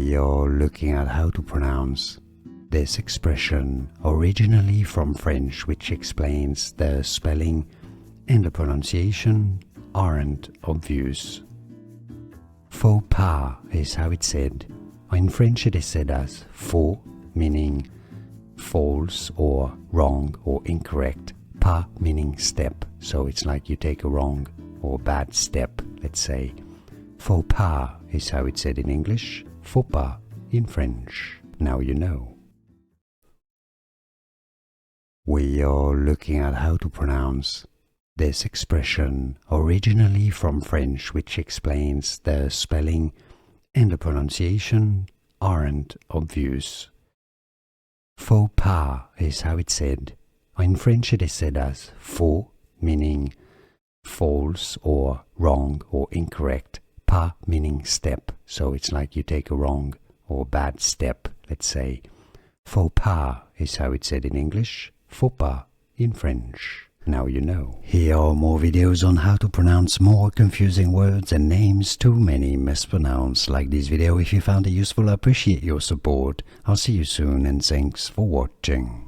We are looking at how to pronounce this expression, originally from French, which explains the spelling and the pronunciation aren't obvious. Faux pas is how it's said. In French it is said as faux, meaning false or wrong or incorrect, pas meaning step, so it's like you take a wrong or bad step, let's say. Faux pas is how it's said in English, faux pas in French. Now you know. We are looking at how to pronounce this expression, originally from French, which explains the spelling and the pronunciation aren't obvious. Faux pas is how it's said. In French it is said as faux, meaning false or wrong or incorrect, pas meaning step, so it's like you take a wrong or bad step, let's say. Faux pas is how it's said in English, faux pas in French. Now you know. Here are more videos on how to pronounce more confusing words and names too many mispronounced. Like this video if you found it useful. I appreciate your support. I'll see you soon and thanks for watching.